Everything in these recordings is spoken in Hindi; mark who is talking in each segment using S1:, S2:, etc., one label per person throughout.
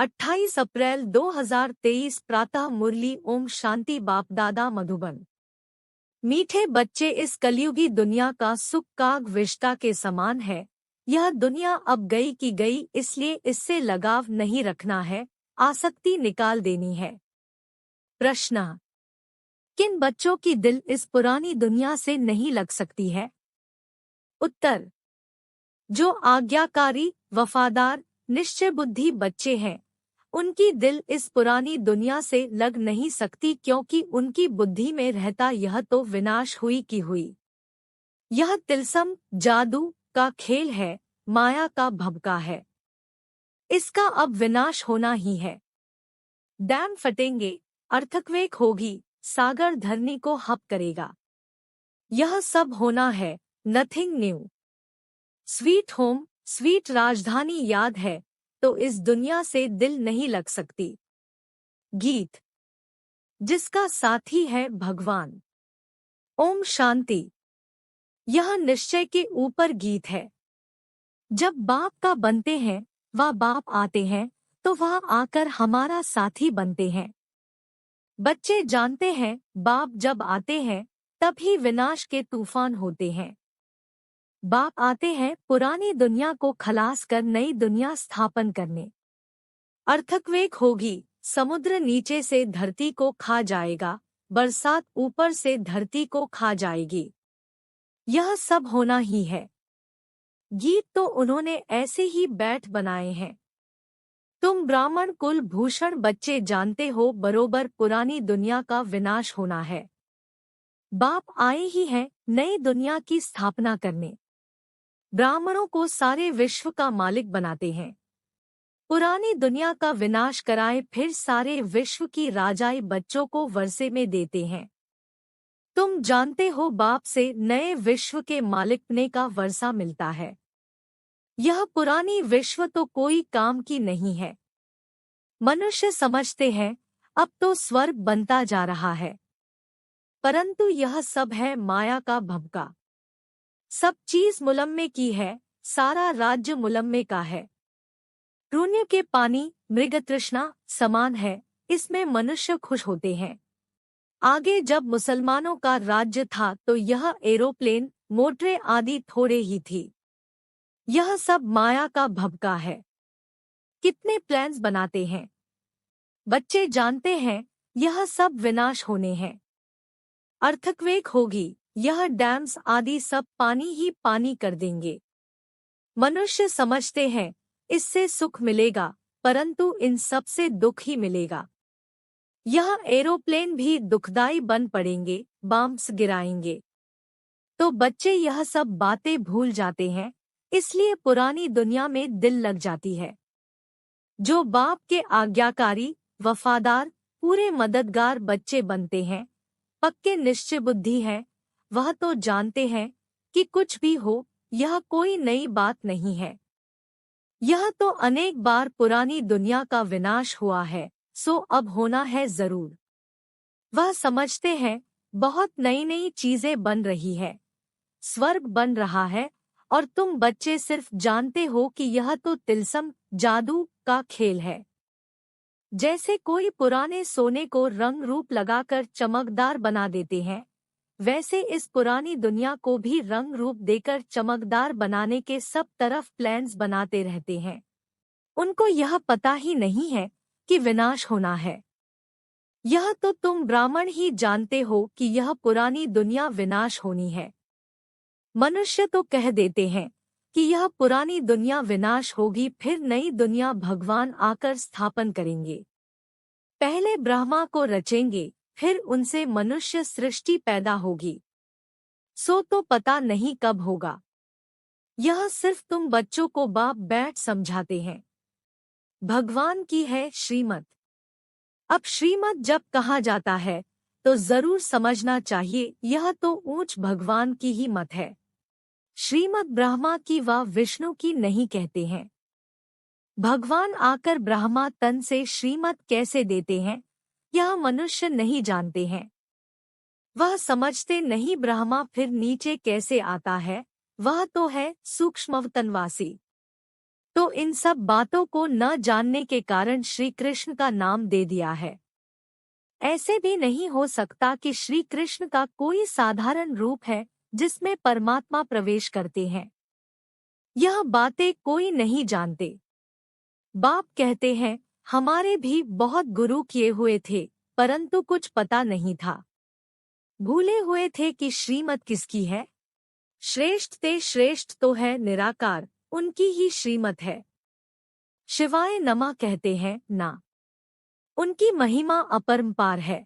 S1: 28 अप्रैल 2023 प्रातः मुरली ओम शांति बाप दादा मधुबन। मीठे बच्चे, इस कलयुगी दुनिया का सुख काग विष्टा के समान है। यह दुनिया अब गई की गई, इसलिए इससे लगाव नहीं रखना है, आसक्ति निकाल देनी है। प्रश्न: किन बच्चों की दिल इस पुरानी दुनिया से नहीं लग सकती है? उत्तर: जो आज्ञाकारी, वफादार, निश्चय बुद्धि बच्चे हैं, उनकी दिल इस पुरानी दुनिया से लग नहीं सकती, क्योंकि उनकी बुद्धि में रहता यह तो विनाश हुई की हुई। यह तिलस्म जादू का खेल है, माया का भभका है। इसका अब विनाश होना ही है। डैम फटेंगे, अर्थक्वेक होगी, सागर धरनी को हप करेगा। यह सब होना है, nothing new. Sweet home, sweet राजधानी याद है तो इस दुनिया से दिल नहीं लग सकती। गीत जिसका साथी है भगवान। ओम शांति। यह निश्चय के ऊपर गीत है। जब बाप का बनते हैं, वह बाप आते हैं तो वह आकर हमारा साथी बनते हैं। बच्चे जानते हैं बाप जब आते हैं तभी विनाश के तूफान होते हैं। बाप आते हैं पुरानी दुनिया को खलास कर नई दुनिया स्थापन करने। अर्थक्वेक होगी, समुद्र नीचे से धरती को खा जाएगा, बरसात ऊपर से धरती को खा जाएगी। यह सब होना ही है। गीत तो उन्होंने ऐसे ही बैठ बनाए हैं। तुम ब्राह्मण कुल भूषण बच्चे जानते हो बरोबर पुरानी दुनिया का विनाश होना है। बाप आए ही हैं नई दुनिया की स्थापना करने। ब्राह्मणों को सारे विश्व का मालिक बनाते हैं। पुरानी दुनिया का विनाश कराए फिर सारे विश्व की राजाई बच्चों को वर्षे में देते हैं। तुम जानते हो बाप से नए विश्व के मालिकने का वर्षा मिलता है। यह पुरानी विश्व तो कोई काम की नहीं है। मनुष्य समझते हैं अब तो स्वर्ग बनता जा रहा है, परंतु यह सब है माया का भभका। सब चीज मुलम्मे की है, सारा राज्य मुलम्मे का है। शून्य के पानी मृग तृष्णा समान है, इसमें मनुष्य खुश होते हैं। आगे जब मुसलमानों का राज्य था तो यह एरोप्लेन, मोटरें आदि थोड़े ही थी। यह सब माया का भभका है। कितने प्लान्स बनाते हैं। बच्चे जानते हैं यह सब विनाश होने हैं। अर्थक्वेक होगी, यह डैम्स आदि सब पानी ही पानी कर देंगे। मनुष्य समझते हैं इससे सुख मिलेगा, परंतु इन सब से दुख ही मिलेगा। यह एरोप्लेन भी दुखदाई बन पड़ेंगे, बम्स गिराएंगे। तो बच्चे यह सब बातें भूल जाते हैं, इसलिए पुरानी दुनिया में दिल लग जाती है। जो बाप के आज्ञाकारी, वफादार, पूरे मददगार बच्चे बनते हैं, पक्के निश्चय बुद्धि हैं, वह तो जानते हैं कि कुछ भी हो यह कोई नई बात नहीं है। यह तो अनेक बार पुरानी दुनिया का विनाश हुआ है, सो अब होना है जरूर। वह समझते हैं बहुत नई नई चीजें बन रही है, स्वर्ग बन रहा है, और तुम बच्चे सिर्फ जानते हो कि यह तो तिलस्म जादू का खेल है। जैसे कोई पुराने सोने को रंग रूप लगाकर चमकदार बना देते हैं, वैसे इस पुरानी दुनिया को भी रंग रूप देकर चमकदार बनाने के सब तरफ प्लान्स बनाते रहते हैं। उनको यह पता ही नहीं है कि विनाश होना है। यह तो तुम ब्राह्मण ही जानते हो कि यह पुरानी दुनिया विनाश होनी है। मनुष्य तो कह देते हैं कि यह पुरानी दुनिया विनाश होगी, फिर नई दुनिया भगवान आकर स्थापन करेंगे। पहले ब्रह्मा को रचेंगे, फिर उनसे मनुष्य सृष्टि पैदा होगी। सो तो पता नहीं कब होगा। यह सिर्फ तुम बच्चों को बाप बैठ समझाते हैं। भगवान की है श्रीमत। अब श्रीमत जब कहा जाता है तो जरूर समझना चाहिए यह तो ऊंच भगवान की ही मत है। श्रीमत ब्रह्मा की व विष्णु की नहीं कहते हैं। भगवान आकर ब्रह्मा तन से श्रीमत कैसे देते हैं यह मनुष्य नहीं जानते हैं। वह समझते नहीं ब्रह्मा फिर नीचे कैसे आता है, वह तो है सूक्ष्मवतनवासी। तो इन सब बातों को न जानने के कारण श्री कृष्ण का नाम दे दिया है। ऐसे भी नहीं हो सकता कि श्री कृष्ण का कोई साधारण रूप है जिसमें परमात्मा प्रवेश करते हैं। यह बातें कोई नहीं जानते। बाप कहते हैं, हमारे भी बहुत गुरु किए हुए थे, परंतु कुछ पता नहीं था। भूले हुए थे कि श्रीमत किसकी है। श्रेष्ठ ते श्रेष्ठ तो है निराकार, उनकी ही श्रीमत है। शिवाय नमः कहते हैं ना, उनकी महिमा अपरंपार है।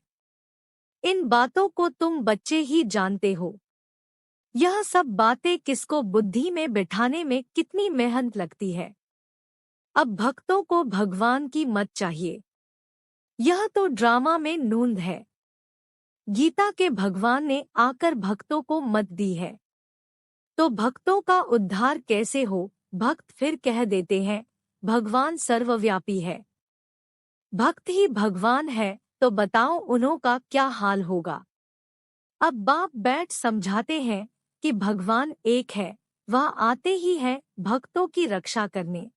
S1: इन बातों को तुम बच्चे ही जानते हो। यह सब बातें किसको बुद्धि में बिठाने में कितनी मेहनत लगती है। अब भक्तों को भगवान की मत चाहिए। यह तो ड्रामा में नूंद है। गीता के भगवान ने आकर भक्तों को मत दी है, तो भक्तों का उद्धार कैसे हो। भक्त फिर कह देते हैं, भगवान सर्वव्यापी है। भक्त ही भगवान है, तो बताओ उन्हों का क्या हाल होगा। अब बाप बैठ समझाते हैं कि भगवान एक है, वह आते ही है भक्तों की रक्षा करने।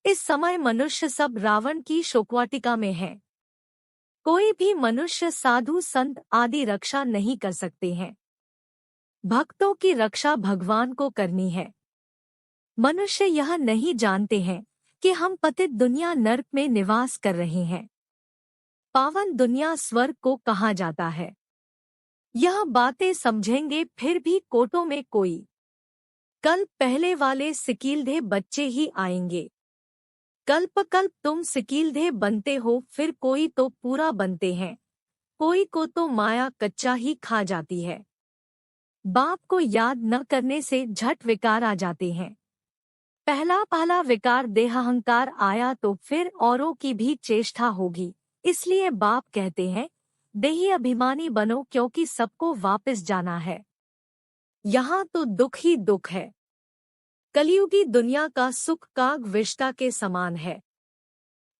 S1: इस समय मनुष्य सब रावण की शोकवाटिका में है। कोई भी मनुष्य साधु संत आदि रक्षा नहीं कर सकते हैं। भक्तों की रक्षा भगवान को करनी है। मनुष्य यह नहीं जानते हैं कि हम पतित दुनिया नर्क में निवास कर रहे हैं। पावन दुनिया स्वर्ग को कहा जाता है। यह बातें समझेंगे फिर भी कोटों में कोई। कल पहले वाले सिकीलधे बच्चे ही आएंगे। कल्प कल्प तुम सिकीलधे बनते हो, फिर कोई तो पूरा बनते हैं, कोई को तो माया कच्चा ही खा जाती है। बाप को याद न करने से झट विकार आ जाते हैं। पहला विकार देहाहंकार आया तो फिर औरों की भी चेष्टा होगी। इसलिए बाप कहते हैं, देही अभिमानी बनो, क्योंकि सबको वापस जाना है। यहाँ तो दुख ही दुख है। कलयुगी दुनिया का सुख काग विष्टा के समान है।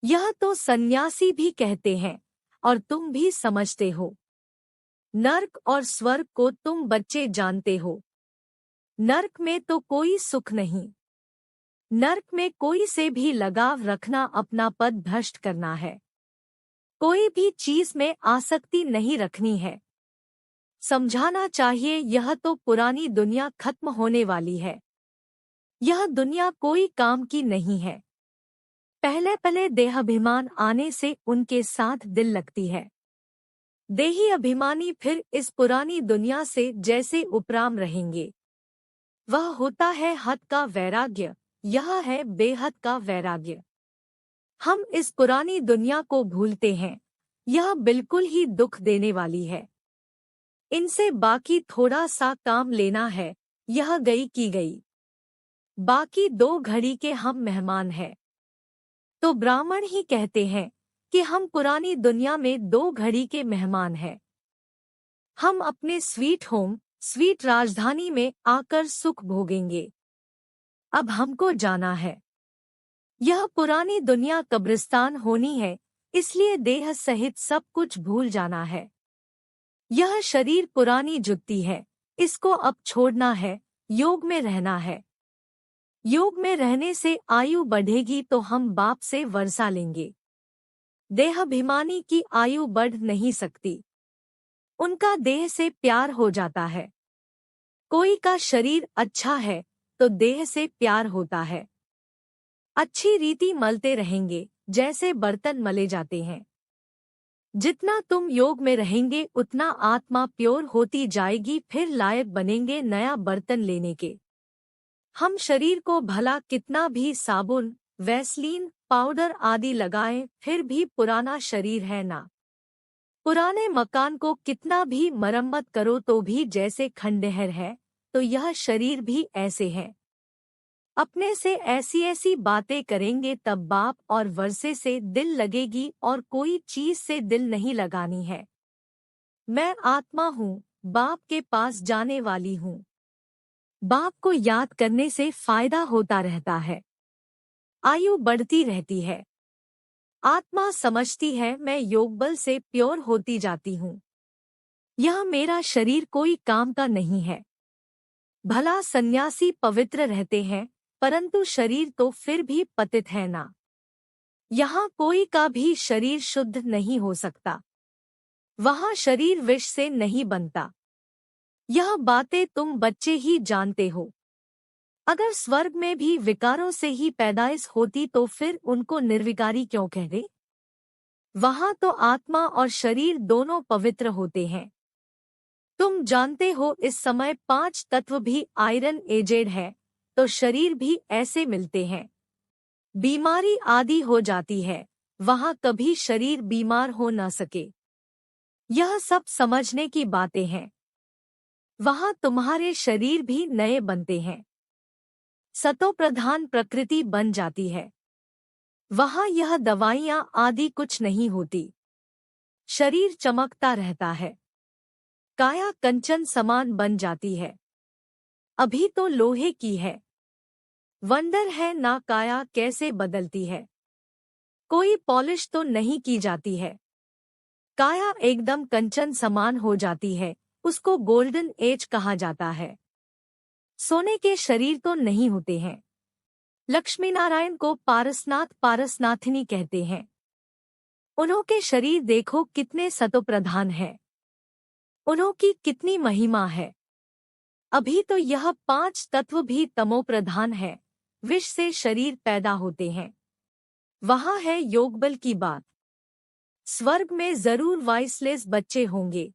S1: यह तो सन्यासी भी कहते हैं और तुम भी समझते हो। नर्क और स्वर्ग को तुम बच्चे जानते हो। नर्क में तो कोई सुख नहीं। नर्क में कोई से भी लगाव रखना अपना पद भ्रष्ट करना है। कोई भी चीज में आसक्ति नहीं रखनी है। समझाना चाहिए, यह तो पुरानी दुनिया खत्म होने वाली है। यह दुनिया कोई काम की नहीं है। पहले देहाभिमान आने से उनके साथ दिल लगती है। देही अभिमानी फिर इस पुरानी दुनिया से जैसे उपराम रहेंगे। वह होता है हद का वैराग्य, यह है बेहद का वैराग्य। हम इस पुरानी दुनिया को भूलते हैं, यह बिल्कुल ही दुख देने वाली है। इनसे बाकी थोड़ा सा काम लेना है, यह गई की गई। बाकी 2 घड़ी के हम मेहमान हैं। तो ब्राह्मण ही कहते हैं कि हम पुरानी दुनिया में 2 घड़ी के मेहमान हैं। हम अपने स्वीट होम, स्वीट राजधानी में आकर सुख भोगेंगे। अब हमको जाना है। यह पुरानी दुनिया कब्रिस्तान होनी है, इसलिए देह सहित सब कुछ भूल जाना है। यह शरीर पुरानी जुत्ती है, इसको अब छोड़ना है, योग में रहना है। योग में रहने से आयु बढ़ेगी तो हम बाप से वर्षा लेंगे। देहाभिमानी की आयु बढ़ नहीं सकती। उनका देह से प्यार हो जाता है। कोई का शरीर अच्छा है तो देह से प्यार होता है। अच्छी रीति मलते रहेंगे, जैसे बर्तन मले जाते हैं। जितना तुम योग में रहेंगे उतना आत्मा प्योर होती जाएगी, फिर लायक बनेंगे नया बर्तन लेने के। हम शरीर को भला कितना भी साबुन, वैसलीन, पाउडर आदि लगाएं, फिर भी पुराना शरीर है ना। पुराने मकान को कितना भी मरम्मत करो तो भी जैसे खंडहर है, तो यह शरीर भी ऐसे है। अपने से ऐसी ऐसी बातें करेंगे तब बाप और वर्षे से दिल लगेगी, और कोई चीज से दिल नहीं लगानी है। मैं आत्मा हूँ, बाप के पास जाने वाली हूँ। बाप को याद करने से फायदा होता रहता है। आयु बढ़ती रहती है। आत्मा समझती है मैं योगबल से प्योर होती जाती हूँ। यह मेरा शरीर कोई काम का नहीं है। भला सन्यासी पवित्र रहते हैं, परंतु शरीर तो फिर भी पतित है ना। यहाँ कोई का भी शरीर शुद्ध नहीं हो सकता। वहाँ शरीर विष से नहीं बनता। यह बातें तुम बच्चे ही जानते हो। अगर स्वर्ग में भी विकारों से ही पैदाइश होती तो फिर उनको निर्विकारी क्यों कहते? वहाँ तो आत्मा और शरीर दोनों पवित्र होते हैं। तुम जानते हो इस समय 5 तत्व भी आयरन एजेड है, तो शरीर भी ऐसे मिलते हैं। बीमारी आदि हो जाती है, वहाँ कभी शरीर बीमार हो न सके। यह सब समझने की बातें हैं। वहाँ तुम्हारे शरीर भी नए बनते हैं। सतोप्रधान प्रकृति बन जाती है। वहाँ यह दवाइयाँ आदि कुछ नहीं होती। शरीर चमकता रहता है। काया कंचन समान बन जाती है। अभी तो लोहे की है। वंडर है ना काया कैसे बदलती है। कोई पॉलिश तो नहीं की जाती है। काया एकदम कंचन समान हो जाती है, उसको गोल्डन एज कहा जाता है। सोने के शरीर तो नहीं होते हैं। लक्ष्मी नारायण को पारसनाथ पारसनाथिनी कहते हैं। उन्होंके शरीर देखो कितने सतोप्रधान है। उन्होंकी कितनी महिमा है। अभी तो यह 5 तत्व भी तमोप्रधान है। विष से शरीर पैदा होते हैं। वहाँ है योगबल की बात। स्वर्ग में जरूर वाइसलेस बच्चे होंगे।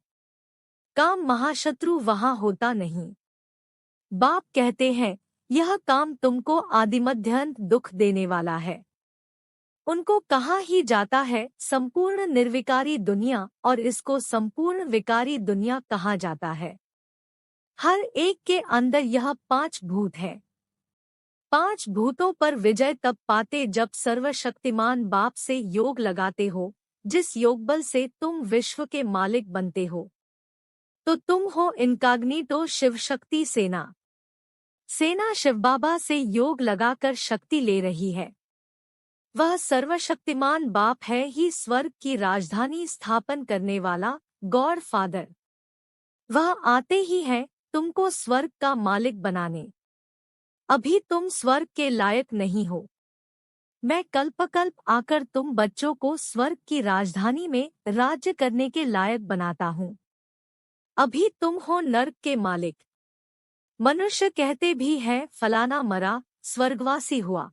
S1: काम महाशत्रु वहाँ होता नहीं। बाप कहते हैं यह काम तुमको आदिमध्यांत दुख देने वाला है। उनको कहाँ ही जाता है संपूर्ण निर्विकारी दुनिया, और इसको संपूर्ण विकारी दुनिया कहा जाता है। हर एक के अंदर यह 5 भूत है। 5 भूतों पर विजय तब पाते जब सर्वशक्तिमान बाप से योग लगाते हो, जिस योगबल से तुम विश्व के मालिक बनते हो। तो तुम हो इनकाग्निटो शिव शक्ति सेना। सेना शिवबाबा से योग लगाकर शक्ति ले रही है। वह सर्वशक्तिमान बाप है ही स्वर्ग की राजधानी स्थापन करने वाला गॉड फादर। वह आते ही है तुमको स्वर्ग का मालिक बनाने। अभी तुम स्वर्ग के लायक नहीं हो। मैं कल्पकल्प आकर तुम बच्चों को स्वर्ग की राजधानी में राज्य करने के लायक बनाता हूँ। अभी तुम हो नर्क के मालिक। मनुष्य कहते भी हैं फलाना मरा, स्वर्गवासी हुआ।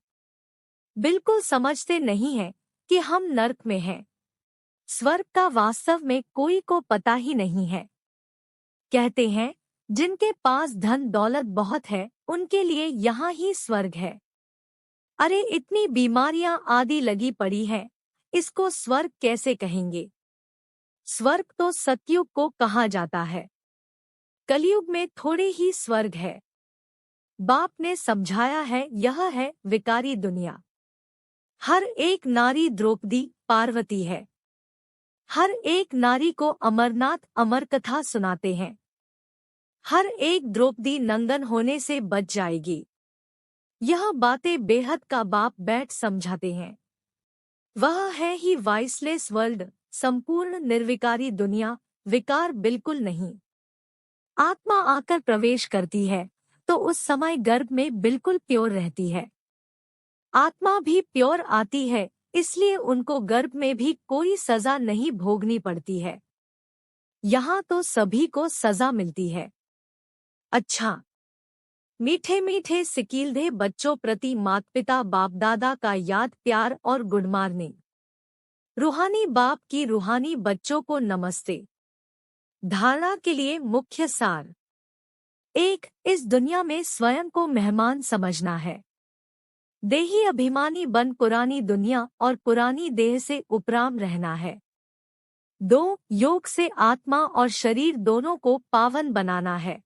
S1: बिल्कुल समझते नहीं है कि हम नर्क में हैं। स्वर्ग का वास्तव में कोई को पता ही नहीं है। कहते हैं जिनके पास धन दौलत बहुत है उनके लिए यहाँ ही स्वर्ग है। अरे इतनी बीमारियां आदि लगी पड़ी हैं, इसको स्वर्ग कैसे कहेंगे? स्वर्ग तो सतयुग को कहा जाता है। कलयुग में थोड़े ही स्वर्ग है। बाप ने समझाया है यह है विकारी दुनिया। हर एक नारी द्रौपदी पार्वती है। हर एक नारी को अमरनाथ अमर कथा सुनाते हैं। हर एक द्रौपदी नंगन होने से बच जाएगी। यह बातें बेहद का बाप बैठ समझाते हैं। वह है ही वाइसलेस वर्ल्ड, संपूर्ण निर्विकारी दुनिया। विकार बिल्कुल नहीं। आत्मा आकर प्रवेश करती है तो उस समय गर्भ में बिल्कुल प्योर रहती है। आत्मा भी प्योर आती है, इसलिए उनको गर्भ में भी कोई सजा नहीं भोगनी पड़ती है। यहाँ तो सभी को सजा मिलती है। अच्छा, मीठे मीठे सिकीलधे बच्चों प्रति माता पिता बाप दादा का याद प्यार और गुड मॉर्निंग। रूहानी बाप की रूहानी बच्चों को नमस्ते। धारणा के लिए मुख्य सार। 1. इस दुनिया में स्वयं को मेहमान समझना है। देही अभिमानी बन पुरानी दुनिया और पुरानी देह से उपराम रहना है। 2. योग से आत्मा और शरीर दोनों को पावन बनाना है।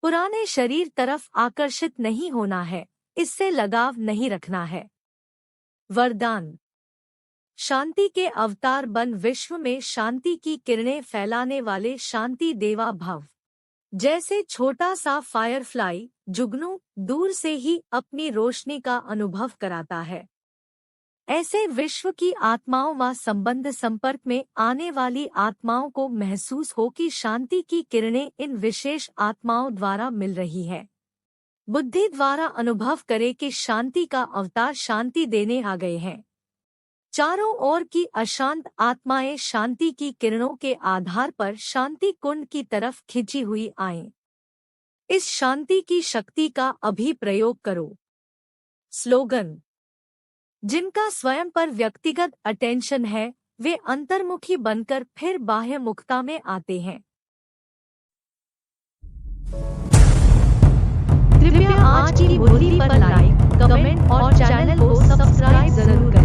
S1: पुराने शरीर तरफ आकर्षित नहीं होना है, इससे लगाव नहीं रखना है। वरदान। शांति के अवतार बन विश्व में शांति की किरणें फैलाने वाले शांति देवा भव। जैसे छोटा सा फायरफ्लाई जुगनू दूर से ही अपनी रोशनी का अनुभव कराता है, ऐसे विश्व की आत्माओं व संबंध संपर्क में आने वाली आत्माओं को महसूस हो कि शांति की किरणें इन विशेष आत्माओं द्वारा मिल रही है। बुद्धि द्वारा अनुभव करे कि शांति का अवतार शांति देने आ गए हैं। चारों ओर की अशांत आत्माएं शांति की किरणों के आधार पर शांति कुंड की तरफ खिंची हुई आएं। इस शांति की शक्ति का अभी प्रयोग करो। स्लोगन: जिनका स्वयं पर व्यक्तिगत अटेंशन है वे अंतर्मुखी बनकर फिर बाह्य मुखता में आते हैं। कृपया आज की मुरली पर लाइक, कमेंट और चैनल को सब्सक्राइब जरूर करें।